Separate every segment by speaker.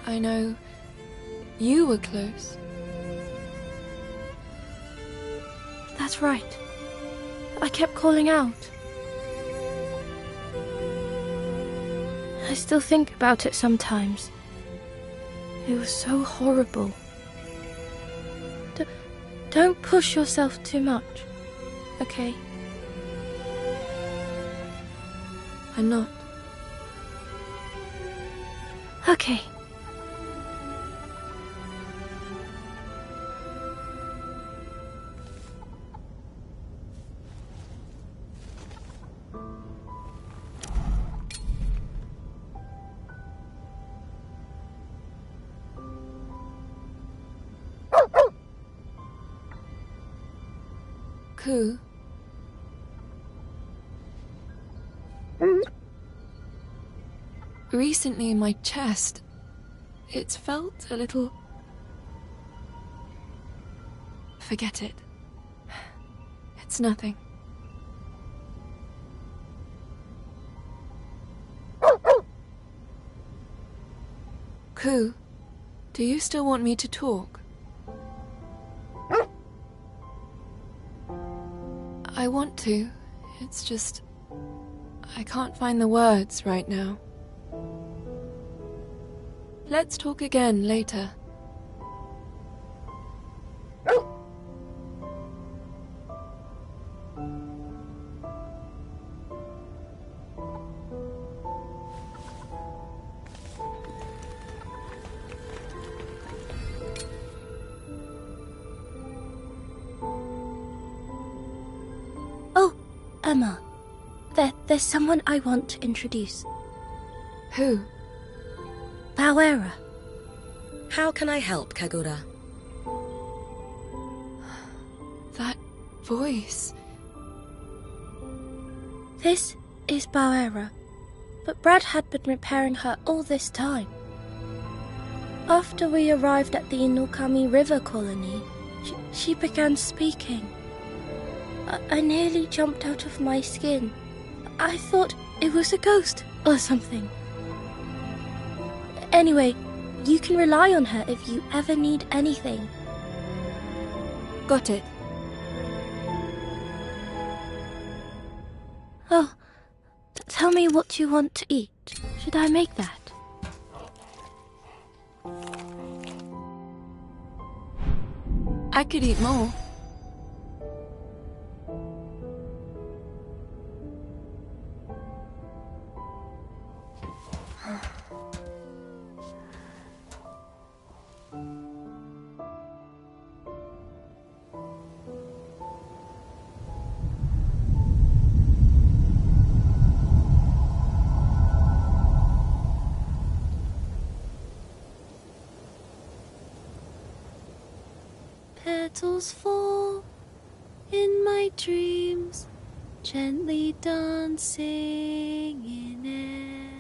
Speaker 1: I know you were close.
Speaker 2: That's right. I kept calling out. I still think about it sometimes. It was so horrible. Don't push yourself too much, okay?
Speaker 1: I'm not.
Speaker 2: Okay.
Speaker 1: Ku? Recently in my chest, it's felt a little... Forget it. It's nothing. Ku, do you still want me to talk? I want to. It's just... I can't find the words right now. Let's talk again later.
Speaker 2: Emma, there's someone I want to introduce.
Speaker 1: Who?
Speaker 2: Bauera.
Speaker 3: How can I help, Kagura?
Speaker 1: That voice.
Speaker 2: This is Bauera, but Brad had been repairing her all this time. After we arrived at the Inokami River colony, she began speaking. I nearly jumped out of my skin. I thought it was a ghost or something. Anyway, you can rely on her if you ever need anything.
Speaker 1: Got it.
Speaker 2: Oh, tell me what you want to eat. Should I make that?
Speaker 1: I could eat more.
Speaker 2: Petals fall in my dreams, gently dancing in air.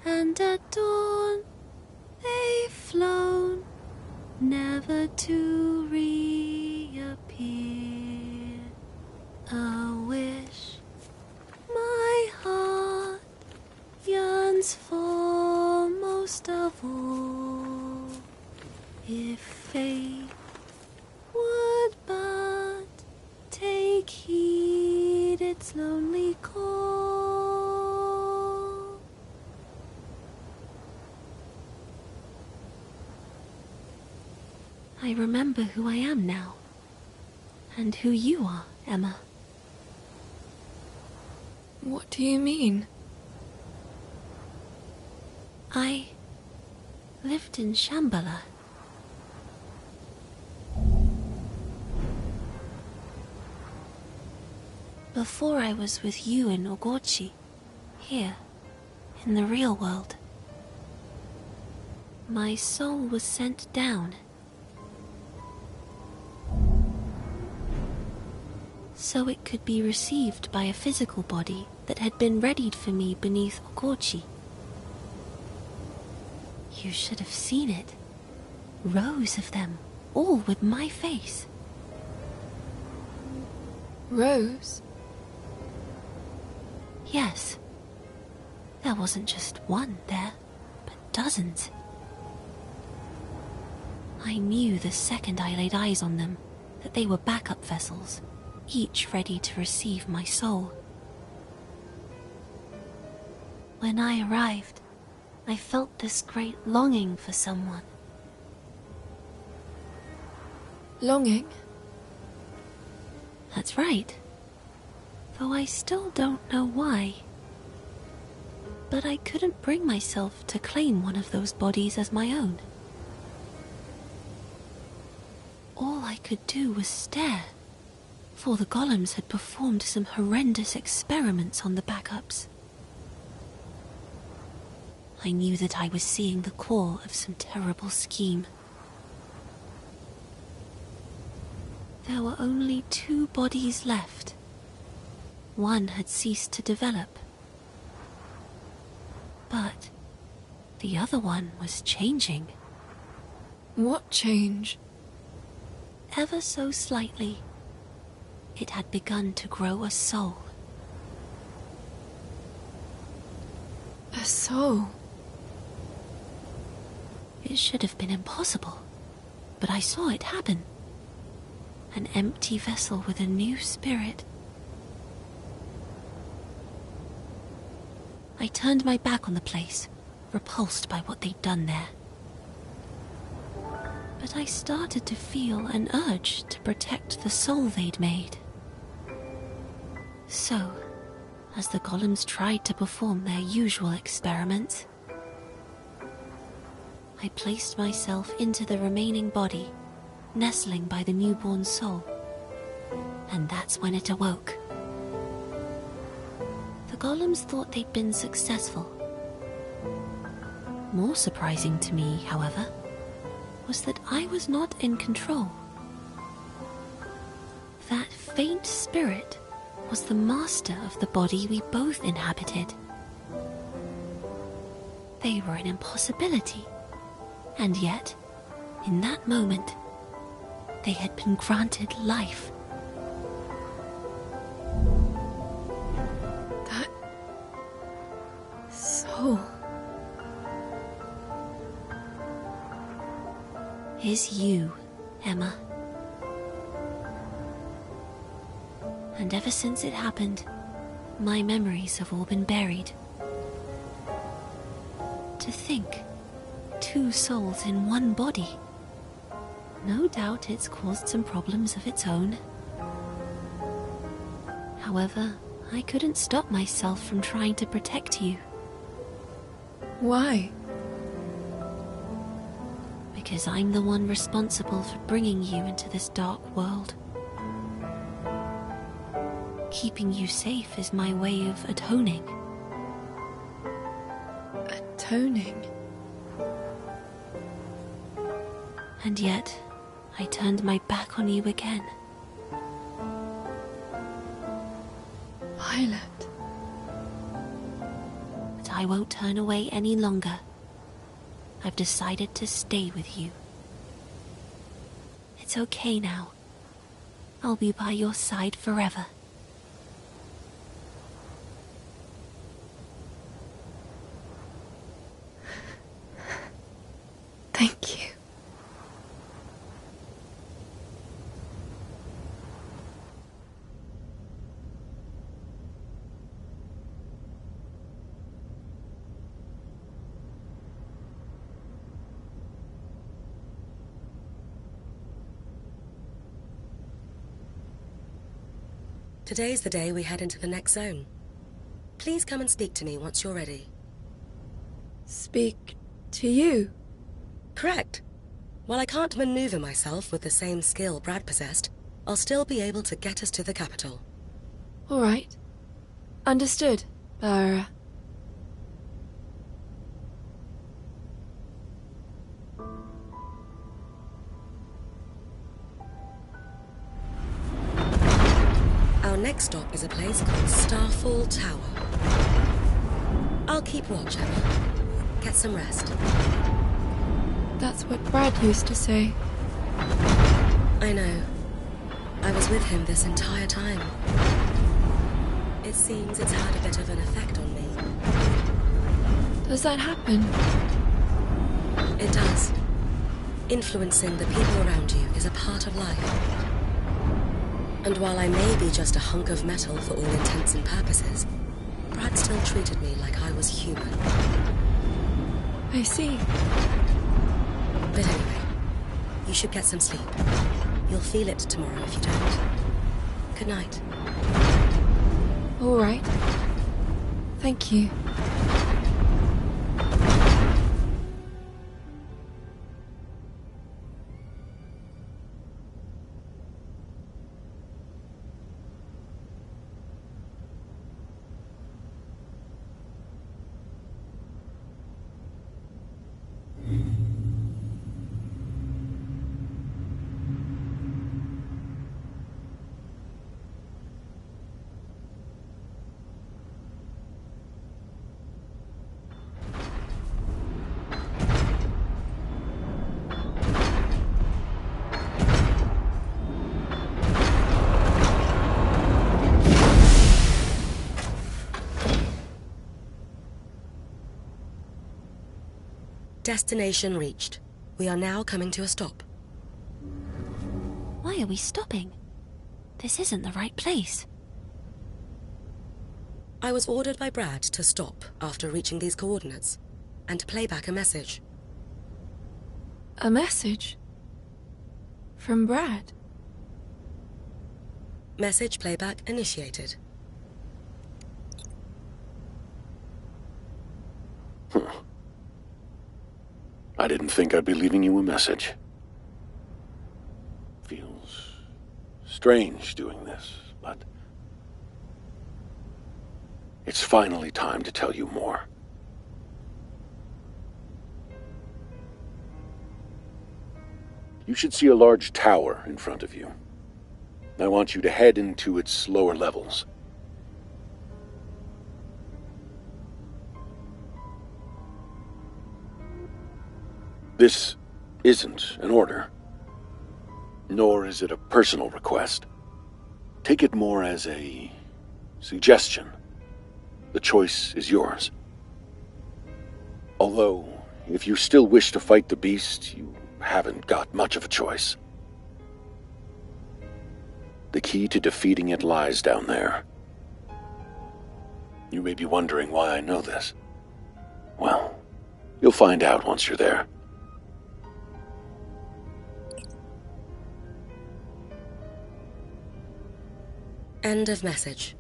Speaker 2: And at dawn they've flown, never to reappear. A wish my heart yearns for most of all. If fate would but take heed its lonely call. I remember who I am now, and who you are, Emma.
Speaker 1: What do you mean?
Speaker 2: I lived in Shambhala. Before I was with you in Ogochi, here, in the real world. My soul was sent down, so it could be received by a physical body that had been readied for me beneath Ogochi. You should have seen it. Rows of them, all with my face.
Speaker 1: Rose?
Speaker 2: Yes.
Speaker 4: There wasn't just one there, but dozens. I knew the second I laid eyes on them that they were backup vessels, each ready to receive my soul. When I arrived, I felt this great longing for someone.
Speaker 1: Longing?
Speaker 4: That's right. Though I still don't know why. But I couldn't bring myself to claim one of those bodies as my own. All I could do was stare, for the golems had performed some horrendous experiments on the backups. I knew that I was seeing the core of some terrible scheme. There were only 2 bodies left. One had ceased to develop. But the other one was changing.
Speaker 1: What change?
Speaker 4: Ever so slightly, it had begun to grow a soul.
Speaker 1: A soul?
Speaker 4: It should have been impossible, but I saw it happen. An empty vessel with a new spirit. I turned my back on the place, repulsed by what they'd done there. But I started to feel an urge to protect the soul they'd made. So, as the golems tried to perform their usual experiments, I placed myself into the remaining body, nestling by the newborn soul. And that's when it awoke. The golems thought they'd been successful. More surprising to me, however, was that I was not in control. That faint spirit was the master of the body we both inhabited. They were an impossibility, and yet, in that moment, they had been granted life.
Speaker 1: That soul
Speaker 4: is you, Emma. And ever since it happened, my memories have all been buried. To think, 2 souls in one body. No doubt it's caused some problems of its own. However, I couldn't stop myself from trying to protect you.
Speaker 1: Why?
Speaker 4: Because I'm the one responsible for bringing you into this dark world. Keeping you safe is my way of atoning.
Speaker 1: Atoning?
Speaker 4: And yet, I turned my back on you again.
Speaker 1: Violet.
Speaker 4: But I won't turn away any longer. I've decided to stay with you. It's okay now. I'll be by your side forever.
Speaker 1: Thank you.
Speaker 3: Today's the day we head into the next zone. Please come and speak to me once you're ready.
Speaker 1: Speak to you?
Speaker 3: Correct. While I can't maneuver myself with the same skill Brad possessed, I'll still be able to get us to the capital.
Speaker 1: All right. Understood, Bauera.
Speaker 3: Our next stop is a place called Starfall Tower. I'll keep watch, Emma. Get some rest.
Speaker 1: That's what Brad used to say.
Speaker 3: I know. I was with him this entire time. It seems it's had a bit of an effect on me.
Speaker 1: Does that happen?
Speaker 3: It does. Influencing the people around you is a part of life. And while I may be just a hunk of metal for all intents and purposes, Brad still treated me like I was human.
Speaker 1: I see.
Speaker 3: But anyway, you should get some sleep. You'll feel it tomorrow if you don't. Good night.
Speaker 1: All right. Thank you.
Speaker 3: Destination reached. We are now coming to a stop.
Speaker 4: Why are we stopping? This isn't the right place.
Speaker 3: I was ordered by Brad to stop after reaching these coordinates, and to play back a message.
Speaker 1: A message? From Brad?
Speaker 3: Message playback initiated.
Speaker 5: I didn't think I'd be leaving you a message. Feels strange doing this, but it's finally time to tell you more. You should see a large tower in front of you. I want you to head into its lower levels. This isn't an order, nor is it a personal request. Take it more as a suggestion. The choice is yours. Although, if you still wish to fight the beast, you haven't got much of a choice. The key to defeating it lies down there. You may be wondering why I know this. Well, you'll find out once you're there.
Speaker 3: End of message.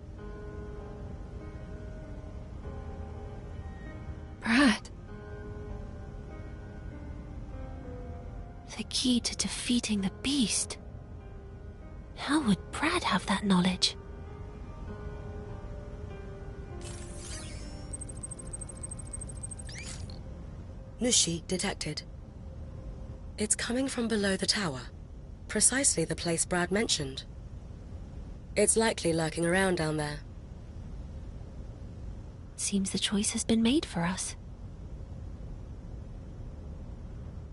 Speaker 1: Brad.
Speaker 4: The key to defeating the beast. How would Brad have that knowledge?
Speaker 3: Nushi detected. It's coming from below the tower, precisely the place Brad mentioned. It's likely lurking around down there.
Speaker 4: Seems the choice has been made for us.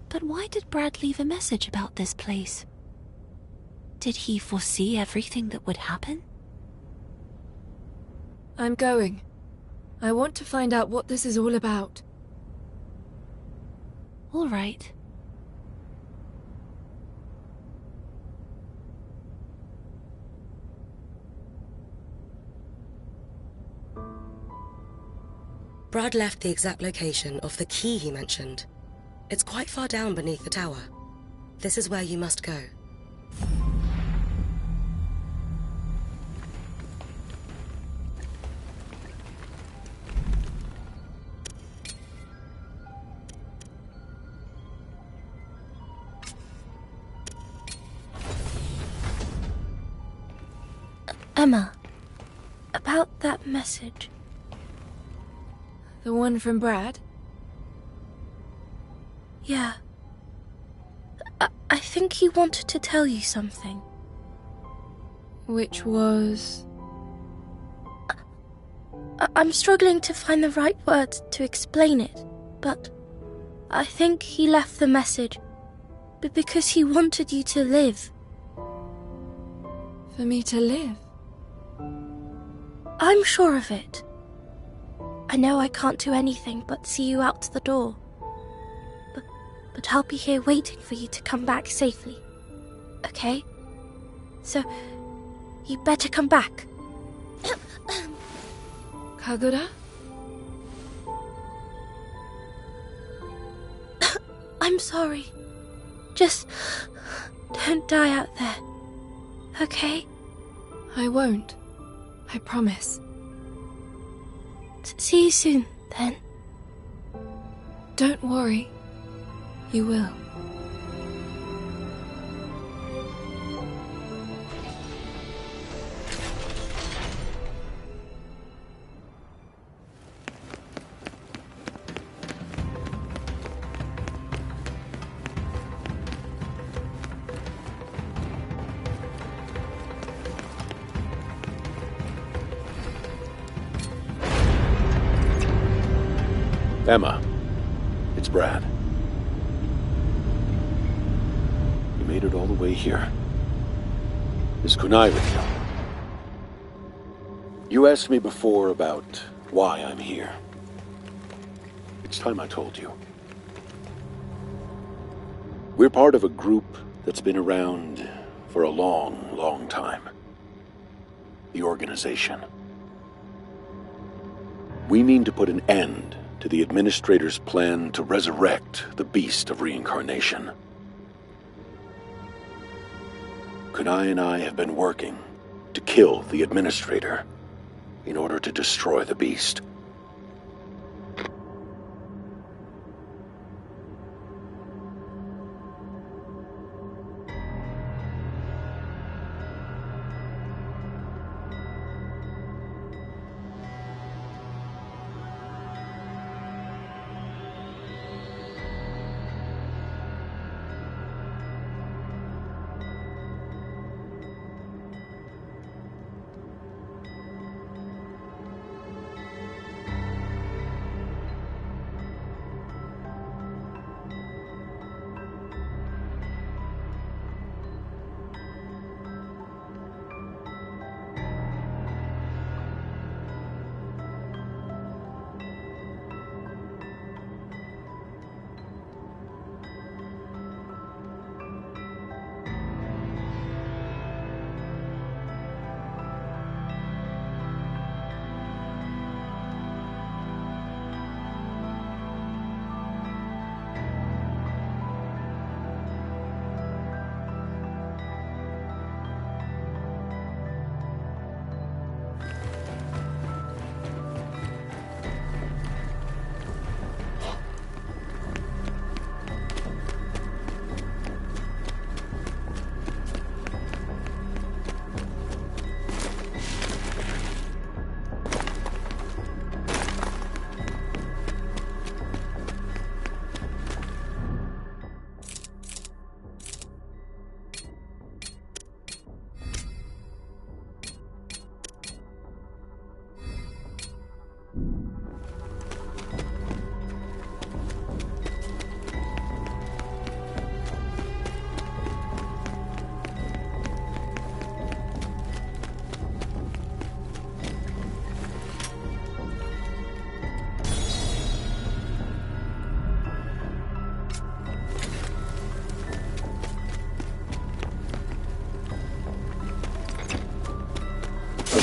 Speaker 4: But why did Brad leave a message about this place? Did he foresee everything that would happen?
Speaker 1: I'm going. I want to find out what this is all about.
Speaker 4: All right.
Speaker 3: Brad left the exact location of the key he mentioned. It's quite far down beneath the tower. This is where you must go.
Speaker 2: Emma, about that message.
Speaker 1: The one from Brad?
Speaker 2: Yeah. I think he wanted to tell you something.
Speaker 1: Which was...
Speaker 2: I'm struggling to find the right words to explain it, but I think he left the message because he wanted you to live.
Speaker 1: For me to live?
Speaker 2: I'm sure of it. I know I can't do anything but see you out to the door. But I'll be here waiting for you to come back safely. Okay? So, you better come back.
Speaker 1: Kagura?
Speaker 2: I'm sorry. Just don't die out there. Okay?
Speaker 1: I won't. I promise.
Speaker 2: See you soon, then.
Speaker 1: Don't worry. You will.
Speaker 5: Emma, it's Brad. You made it all the way here. Is Kunai with you? You asked me before about why I'm here. It's time I told you. We're part of a group that's been around for a long, long time. The Organization. We mean to put an end to the Administrator's plan to resurrect the beast of reincarnation. Kunai and I have been working to kill the Administrator in order to destroy the beast.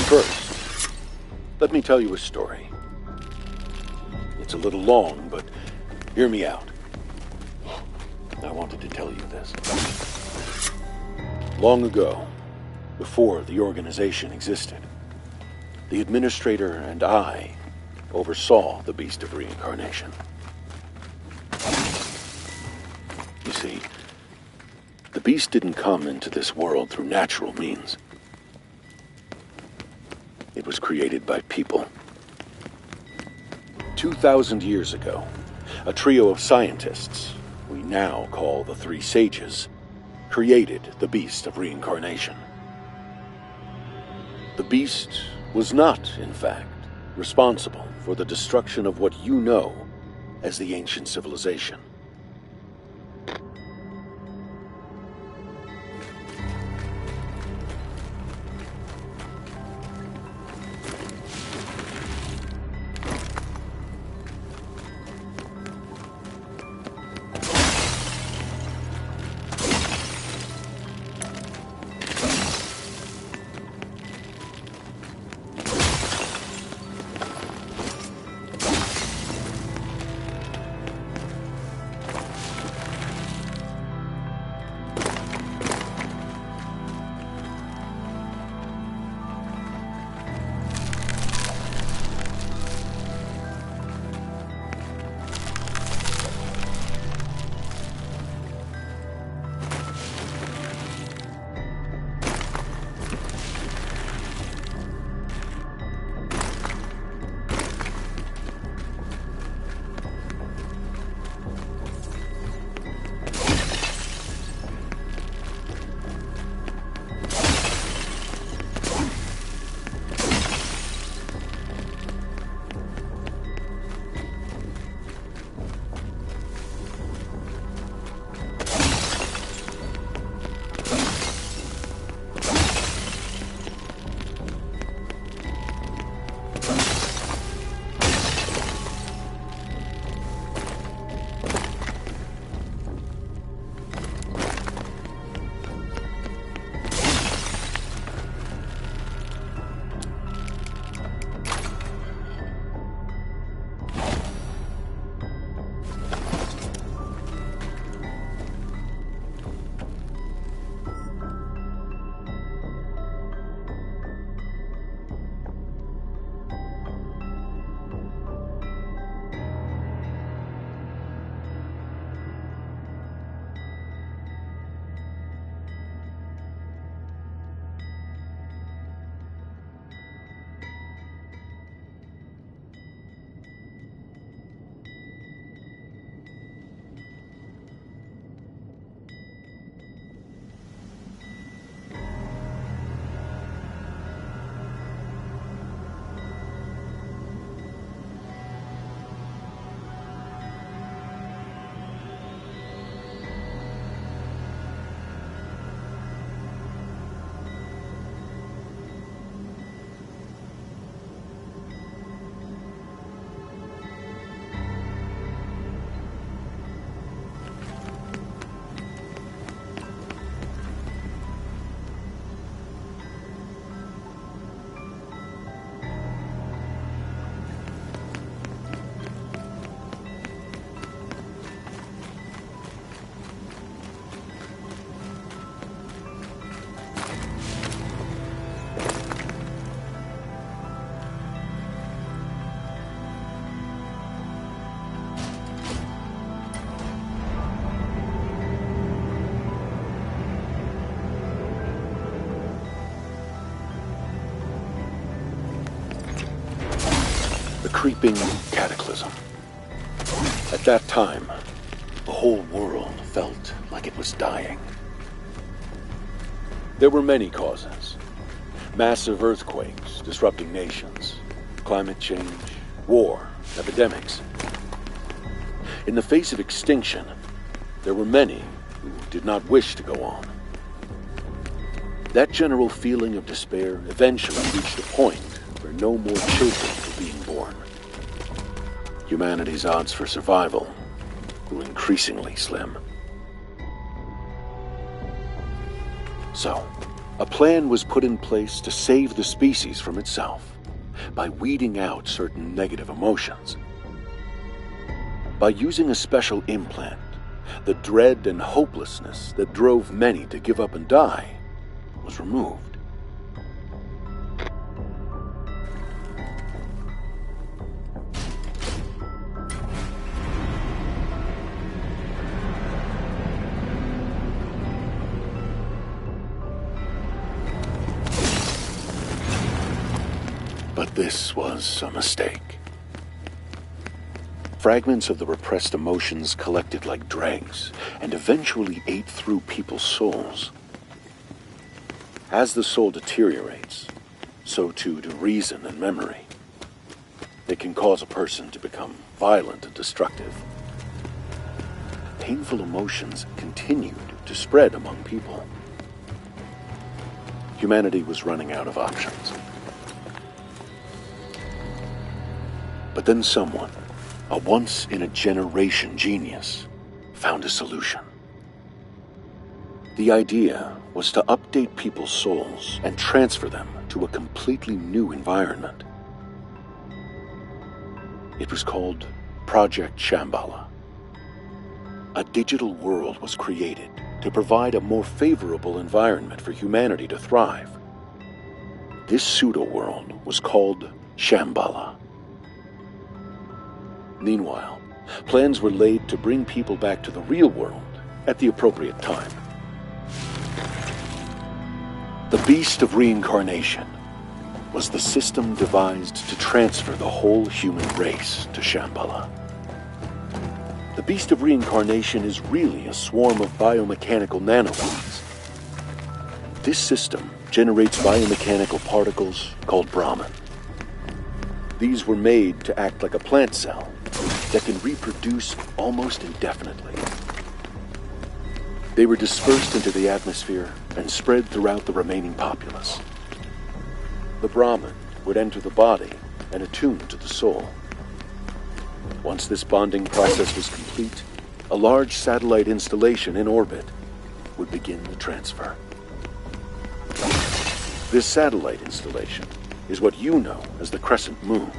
Speaker 5: First, let me tell you a story. It's a little long, but hear me out. I wanted to tell you this. Long ago, before the organization existed, the Administrator and I oversaw the Beast of Reincarnation. You see, the beast didn't come into this world through natural means. It was created by people. 2,000 years ago, a trio of scientists, we now call the Three Sages, created the Beast of Reincarnation. The beast was not, in fact, responsible for the destruction of what you know as the ancient civilization. The creeping cataclysm. At that time, the whole world felt like it was dying. There were many causes. Massive earthquakes disrupting nations, climate change, war, epidemics. In the face of extinction, there were many who did not wish to go on. That general feeling of despair eventually reached a point where no more children were being born. Humanity's odds for survival grew increasingly slim. So, a plan was put in place to save the species from itself by weeding out certain negative emotions. By using a special implant, the dread and hopelessness that drove many to give up and die was removed. But this was a mistake. Fragments of the repressed emotions collected like dregs and eventually ate through people's souls. As the soul deteriorates, so too do reason and memory. It can cause a person to become violent and destructive. Painful emotions continued to spread among people. Humanity was running out of options. But then someone, a once-in-a-generation genius, found a solution. The idea was to update people's souls and transfer them to a completely new environment. It was called Project Shambhala. A digital world was created to provide a more favorable environment for humanity to thrive. This pseudo-world was called Shambhala. Meanwhile, plans were laid to bring people back to the real world at the appropriate time. The Beast of Reincarnation was the system devised to transfer the whole human race to Shambhala. The Beast of Reincarnation is really a swarm of biomechanical nanobots. This system generates biomechanical particles called Brahman. These were made to act like a plant cell that can reproduce almost indefinitely. They were dispersed into the atmosphere and spread throughout the remaining populace. The Brahman would enter the body and attune to the soul. Once this bonding process was complete, a large satellite installation in orbit would begin the transfer. This satellite installation is what you know as the Crescent Moon.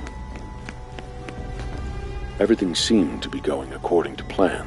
Speaker 5: Everything seemed to be going according to plan.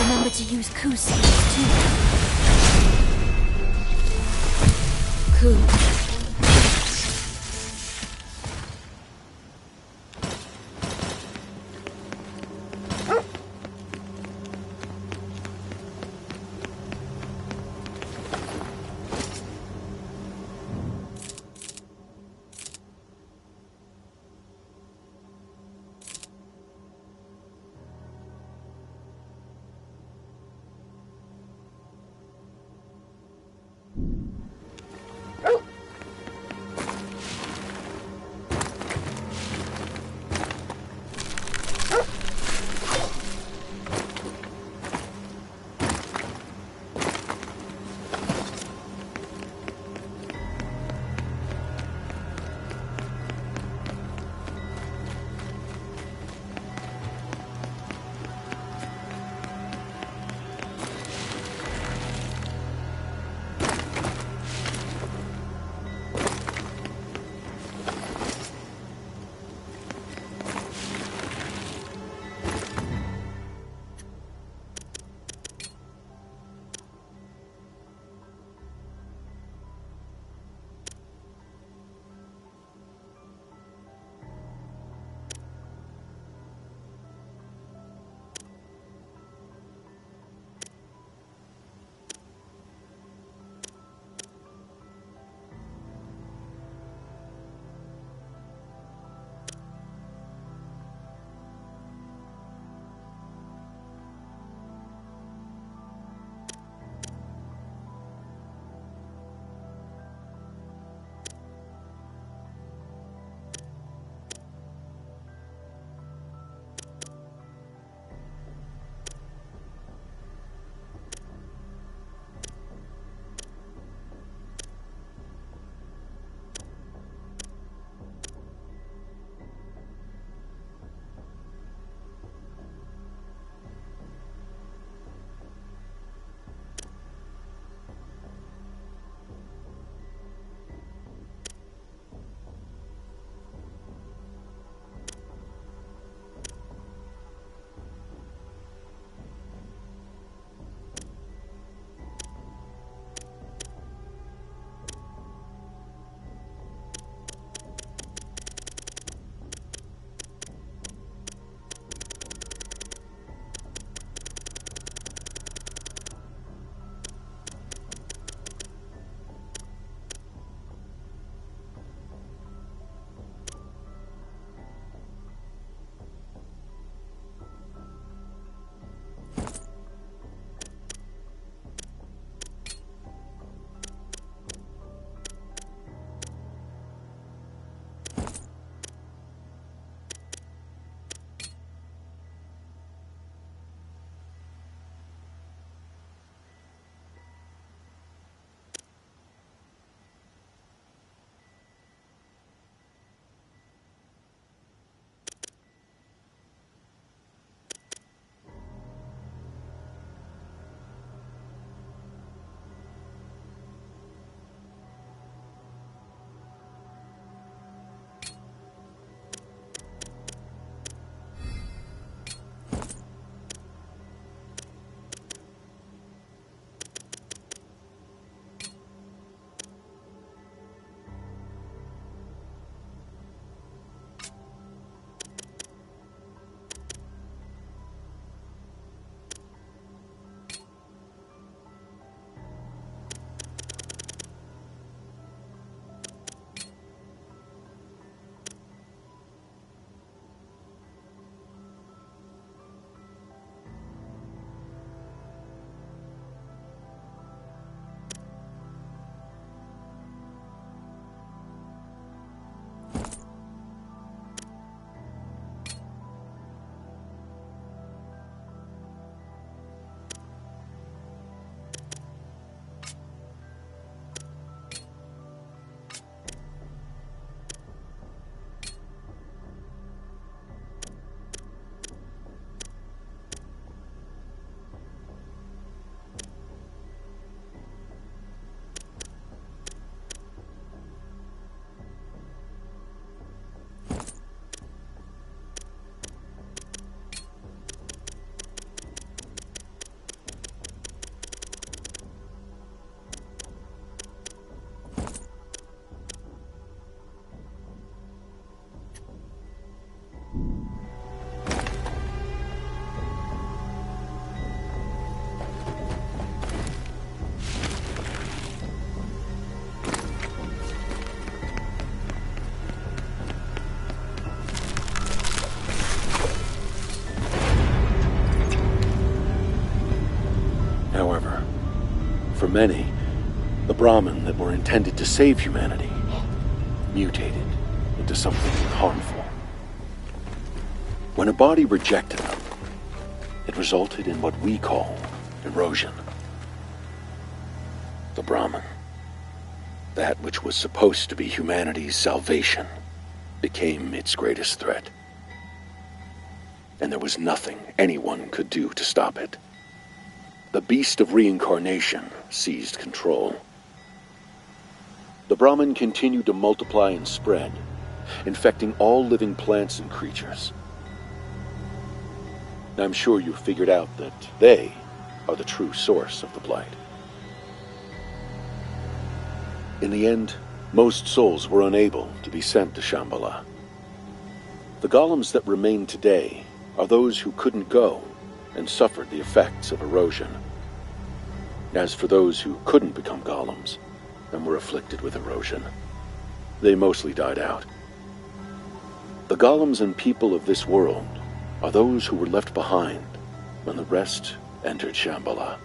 Speaker 4: Remember to use coup seeds too. Coup.
Speaker 5: For many, the Brahmin that were intended to save humanity mutated into something harmful. When a body rejected them, it resulted in what we call erosion. The Brahmin, that which was supposed to be humanity's salvation, became its greatest threat. And there was nothing anyone could do to stop it. The beast of reincarnation seized control. The Brahmin continued to multiply and spread, infecting all living plants and creatures. I'm sure you've figured out that they are the true source of the blight. In the end, most souls were unable to be sent to Shambhala. The golems that remain today are those who couldn't go and suffered the effects of erosion. As for those who couldn't become golems and were afflicted with erosion, they mostly died out. The golems and people of this world are those who were left behind when the rest entered Shambhala.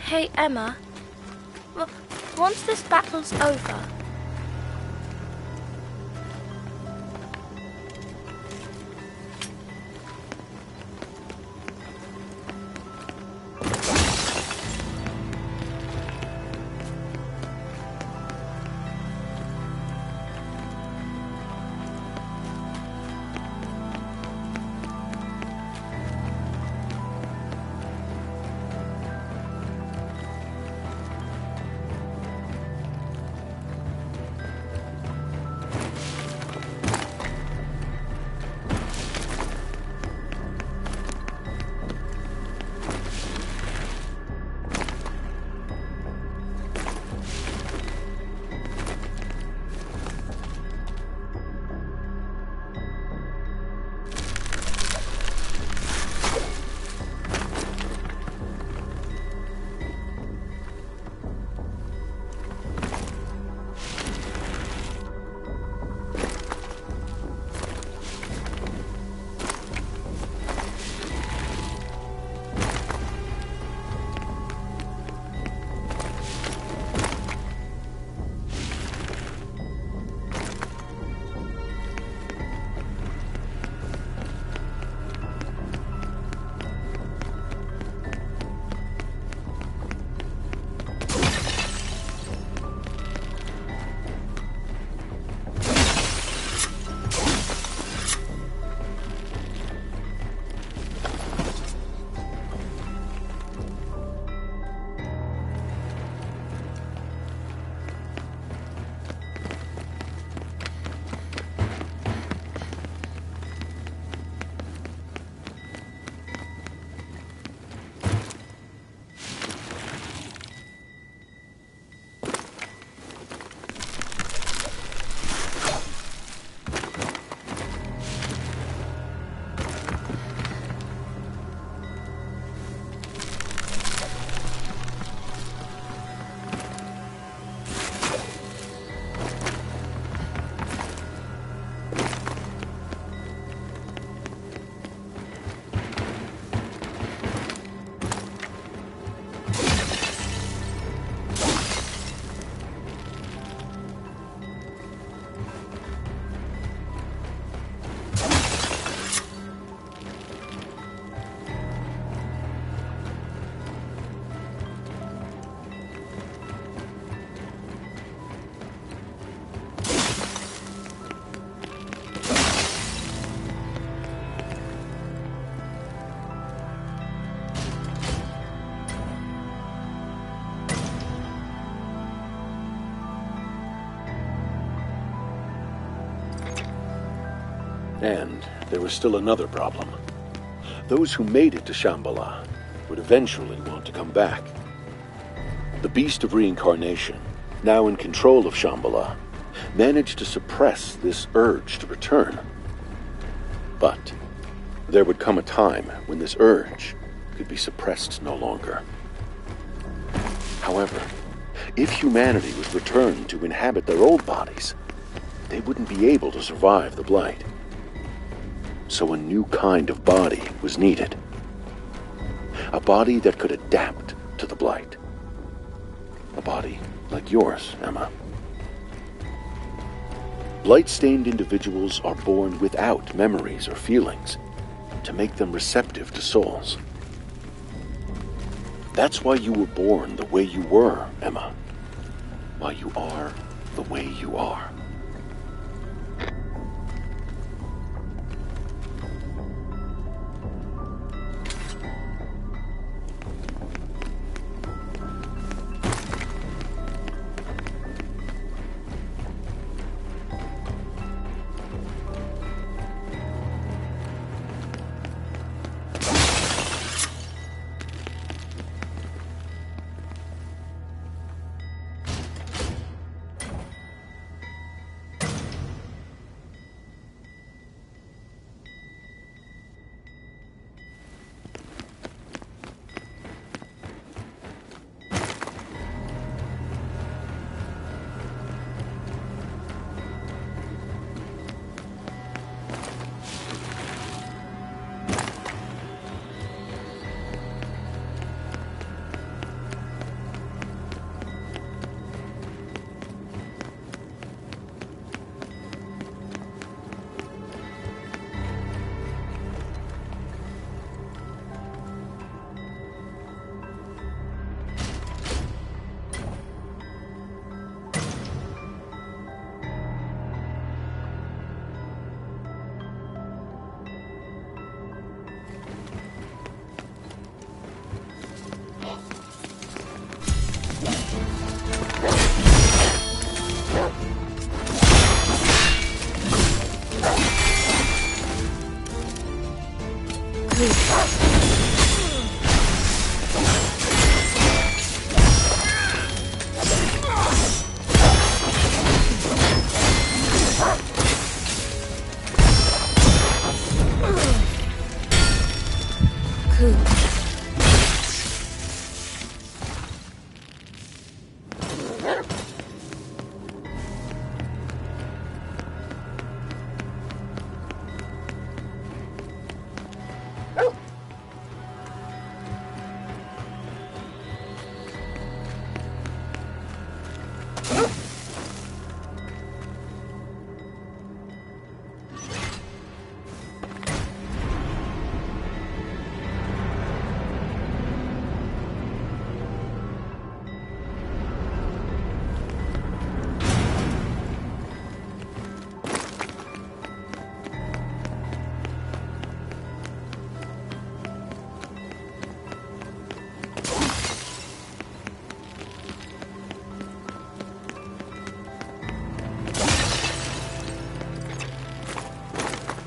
Speaker 2: Hey, Emma. Once this battle's over,
Speaker 5: And there was still another problem. Those who made it to Shambhala would eventually want to come back. The beast of reincarnation, now in control of Shambhala, managed to suppress this urge to return. But there would come a time when this urge could be suppressed no longer. However, if humanity was returned to inhabit their old bodies, they wouldn't be able to survive the blight. So a new kind of body was needed. A body that could adapt to the blight. A body like yours, Emma. Blight-stained individuals are born without memories or feelings to make them receptive to souls. That's why you were born the way you were, Emma. Why you are the way you are.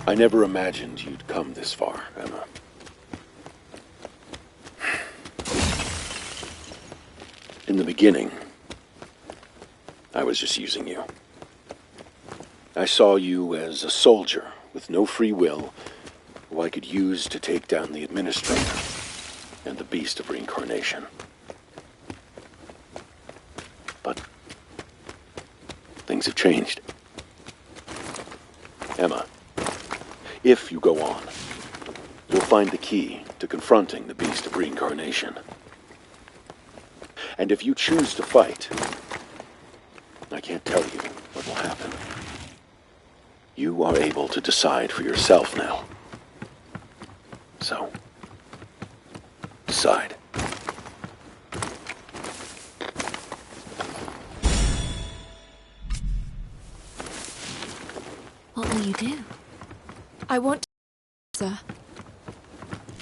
Speaker 5: I never imagined you'd come this far, Emma. In the beginning, I was just using you. I saw you as a soldier with no free will who I could use to take down the Administrator and the Beast of Reincarnation. But things have changed. Emma, if you go on, you'll find the key to confronting the Beast of Reincarnation. And if you choose to fight, I can't tell you what will happen. You are able to decide for yourself now. So, decide.
Speaker 4: What will you do?
Speaker 1: I want to answer.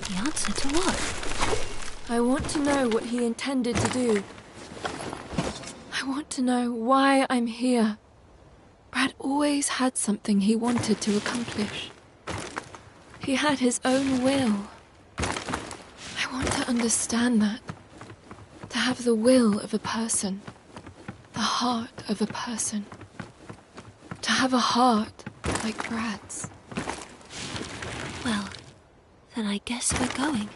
Speaker 4: The answer to what?
Speaker 1: I want to know what he intended to do. I want to know why I'm here. Brad always had something he wanted to accomplish. He had his own will. I want to understand that. To have the will of a person. The heart of a person. To have a heart like Brad's.
Speaker 4: Well, then I guess we're going.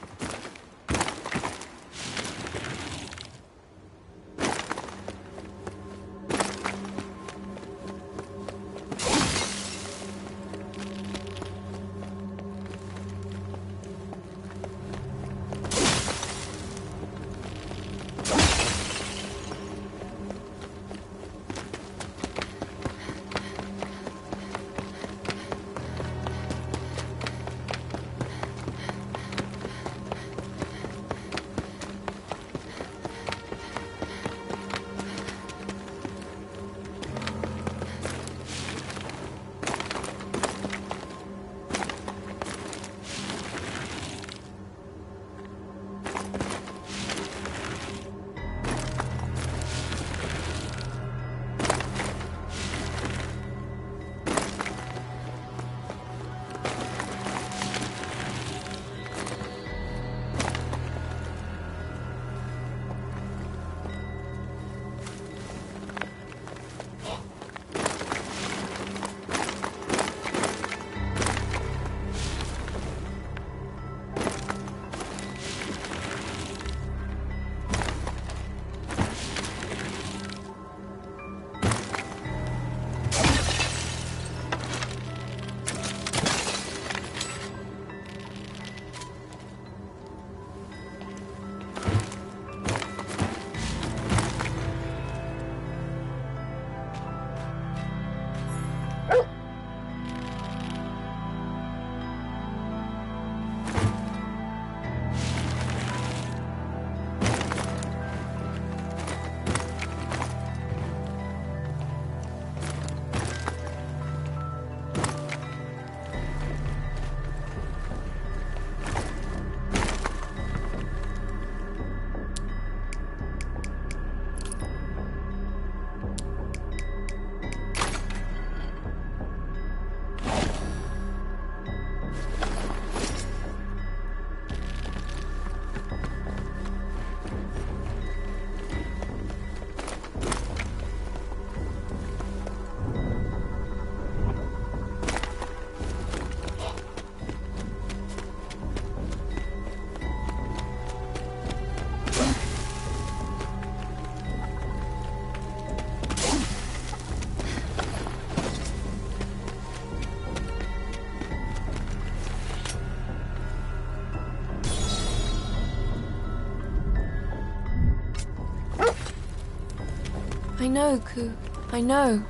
Speaker 1: I know, Ku. I know.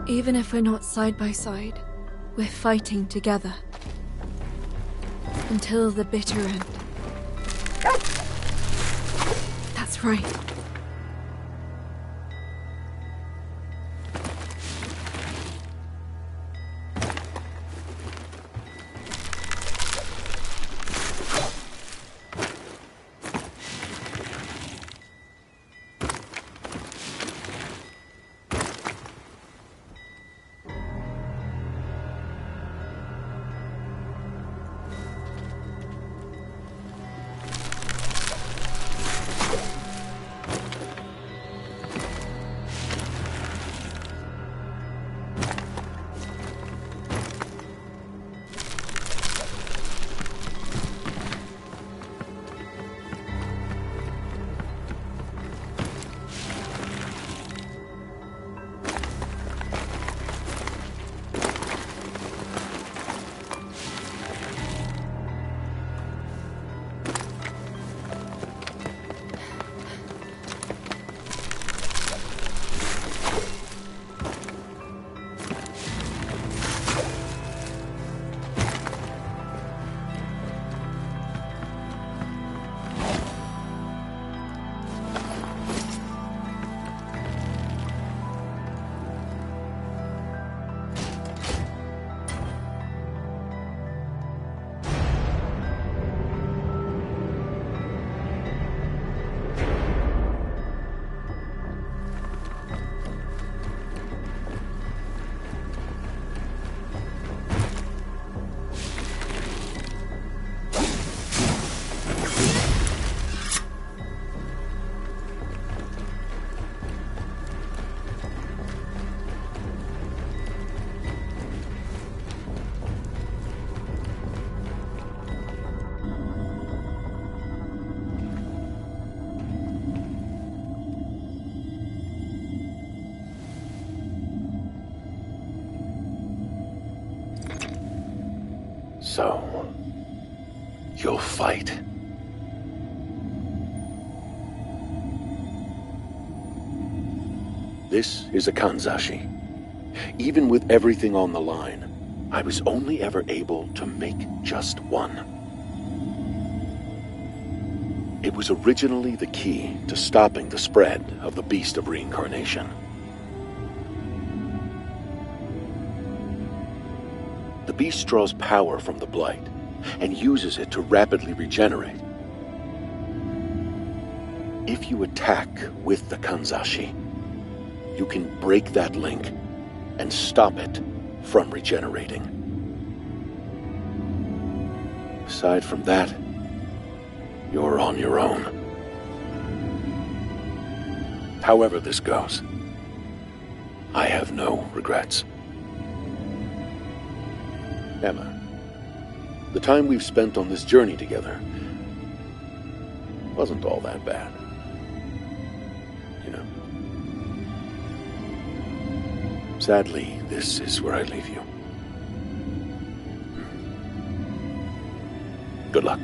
Speaker 1: Even if we're not side by side, we're fighting together. Until the bitter end. That's right.
Speaker 5: So, you'll fight. This is a Kanzashi. Even with everything on the line, I was only ever able to make just one. It was originally the key to stopping the spread of the beast of reincarnation. The beast draws power from the blight and uses it to rapidly regenerate. If you attack with the Kanzashi, you can break that link and stop it from regenerating. Aside from that, you're on your own. However this goes, I have no regrets. Emma, the time we've spent on this journey together wasn't all that bad. You know. Sadly, this is where I leave you. Good luck.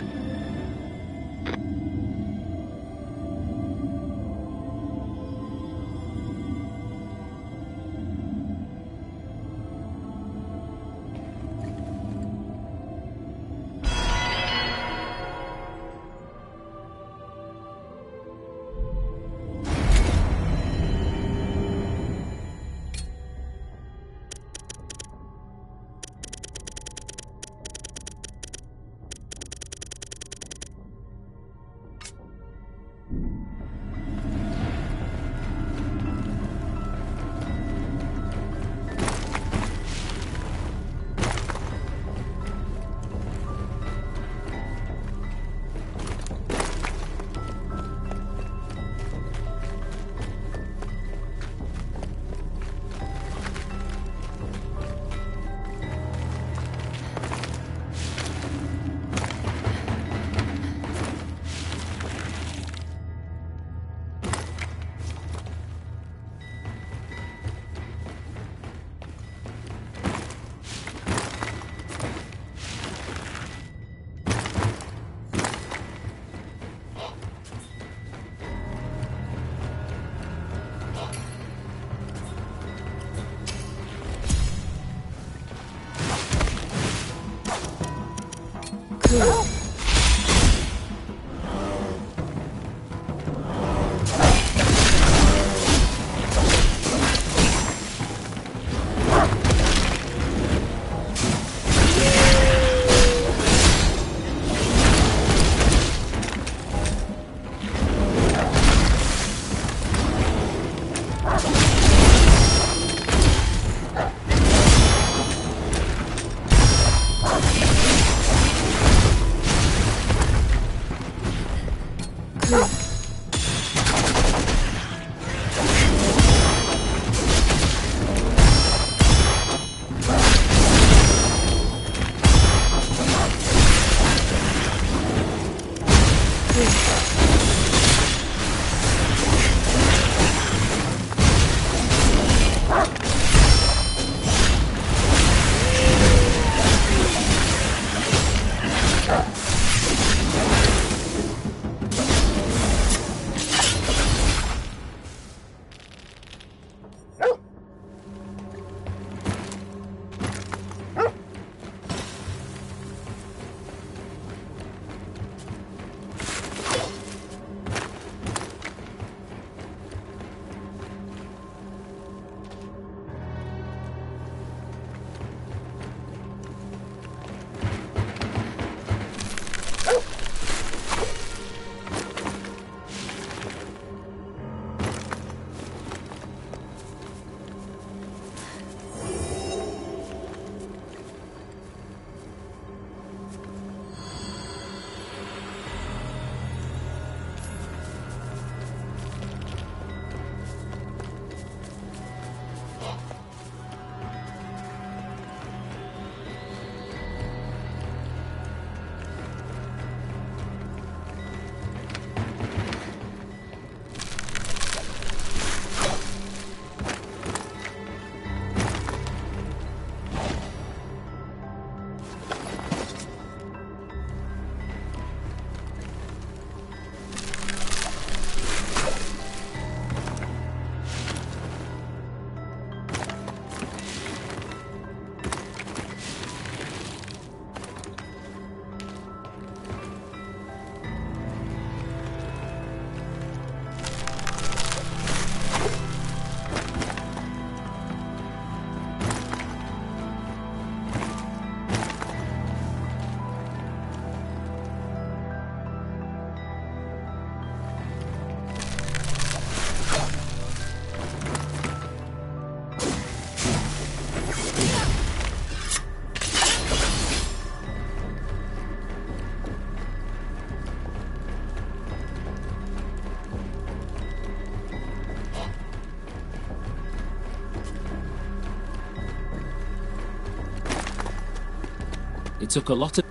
Speaker 6: It took a lot of...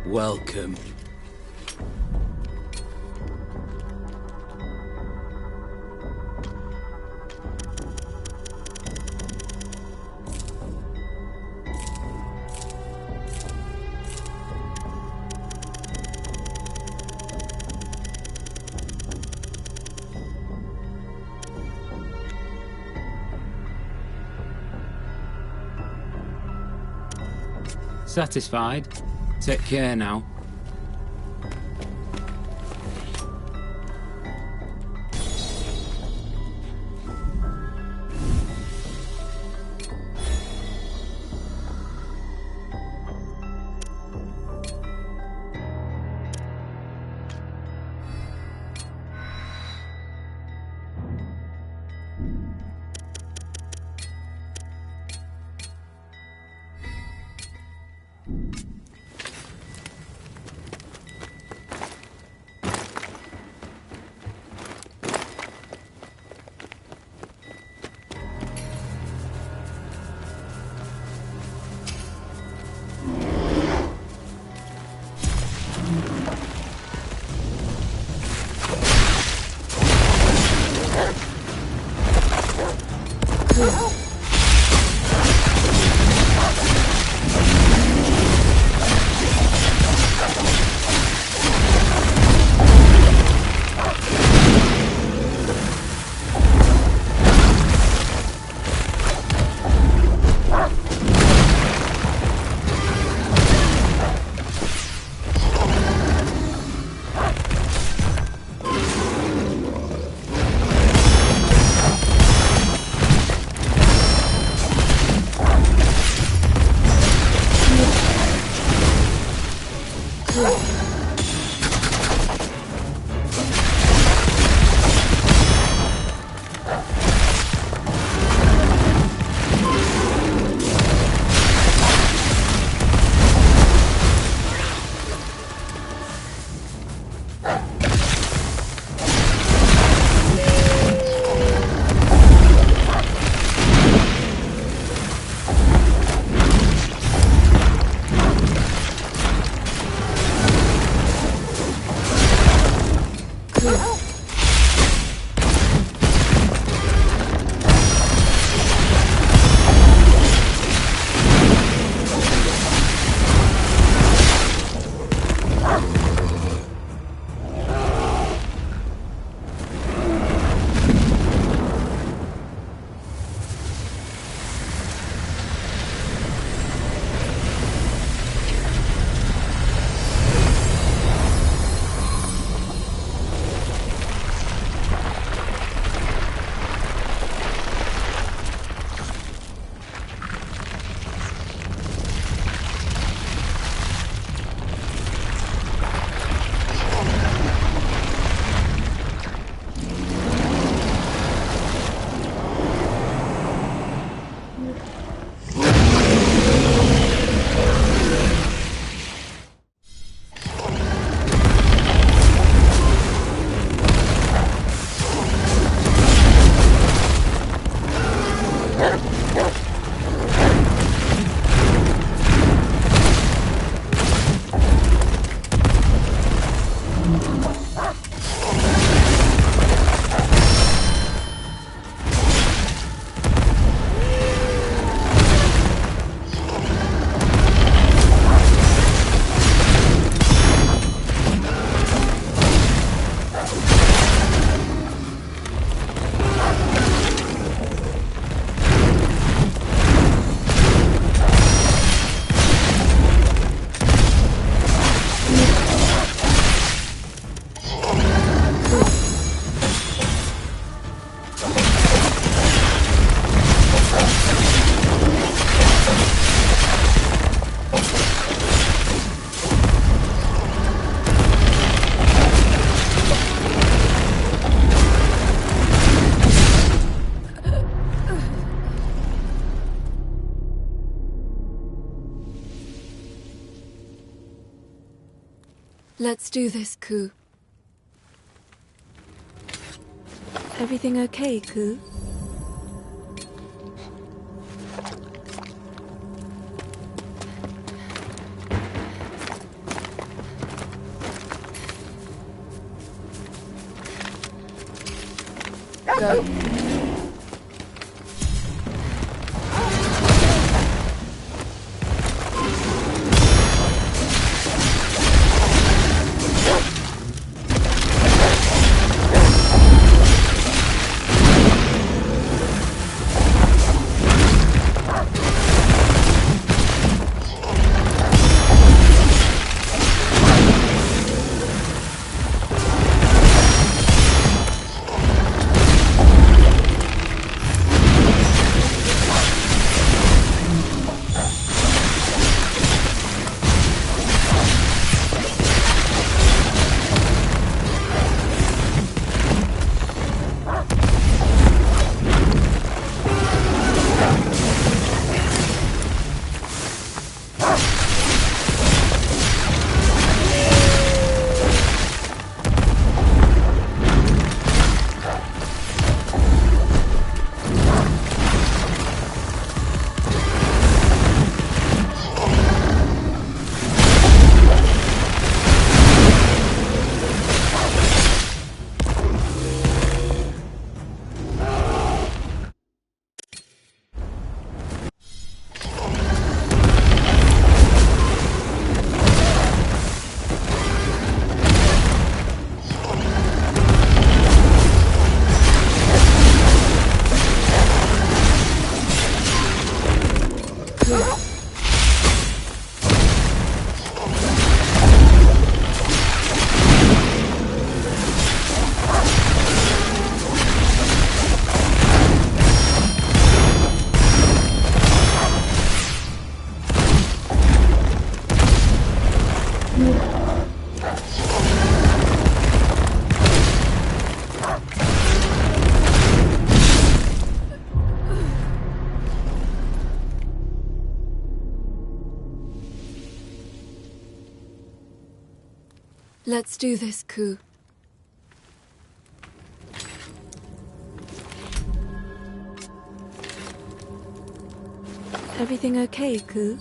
Speaker 6: Welcome. Satisfied? Take care now.
Speaker 1: Let's do this, Ku.
Speaker 4: Everything okay, Ku?
Speaker 1: Go. Let's do this, Ku.
Speaker 4: Everything okay, Ku?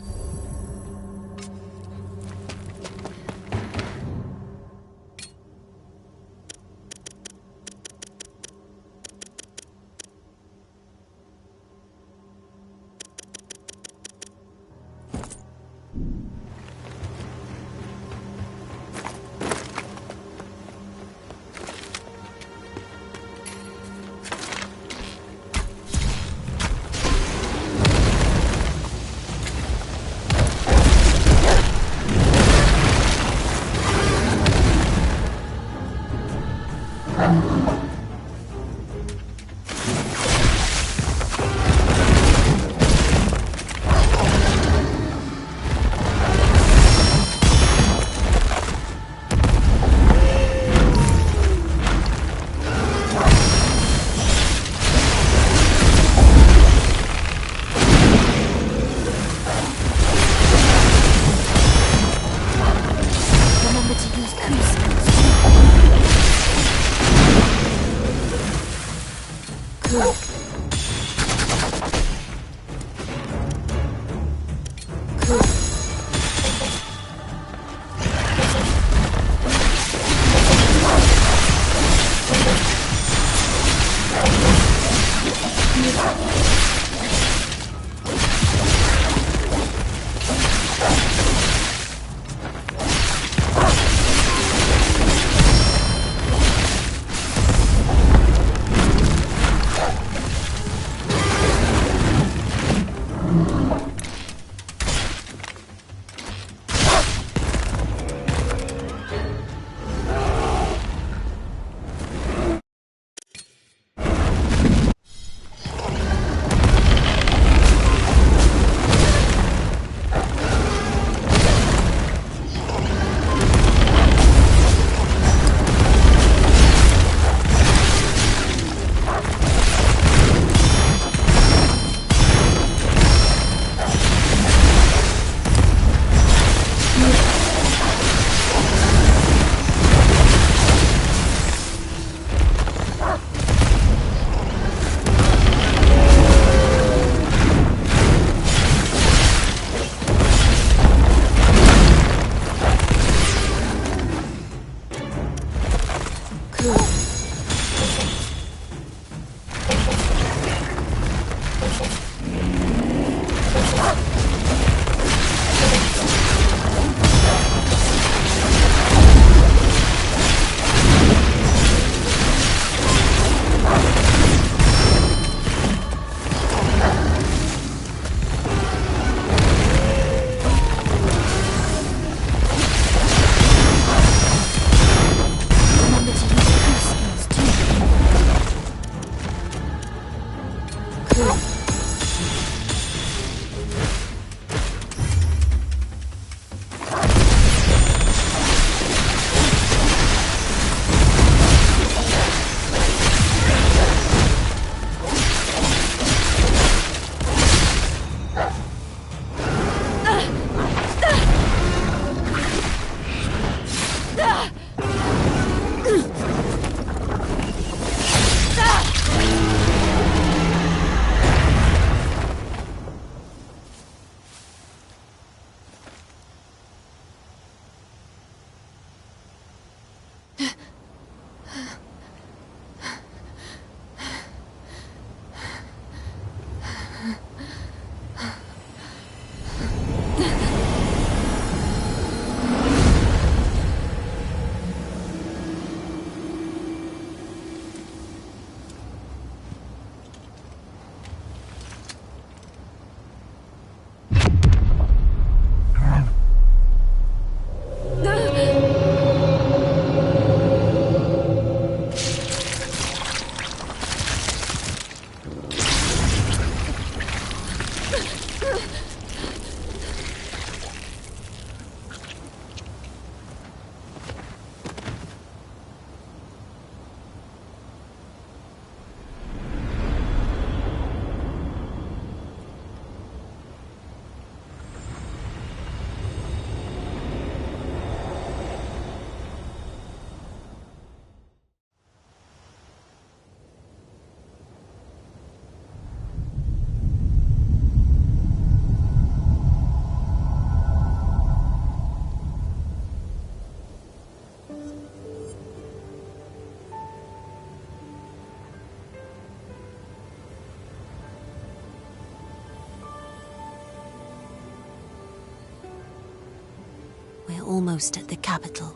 Speaker 4: almost at the capital.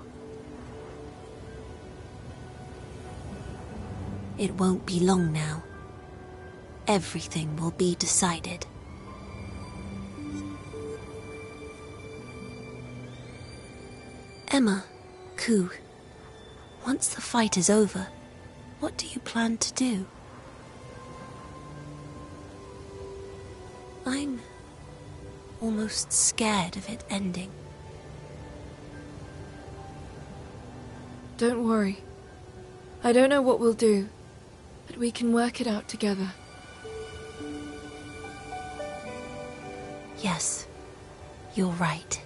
Speaker 4: It won't be long now. Everything will be decided. Emma, Ku, once the fight is over, what do you plan to do? I'm almost scared of it ending.
Speaker 1: Don't worry. I don't know what we'll do, but we can work it out together.
Speaker 4: Yes, you're right.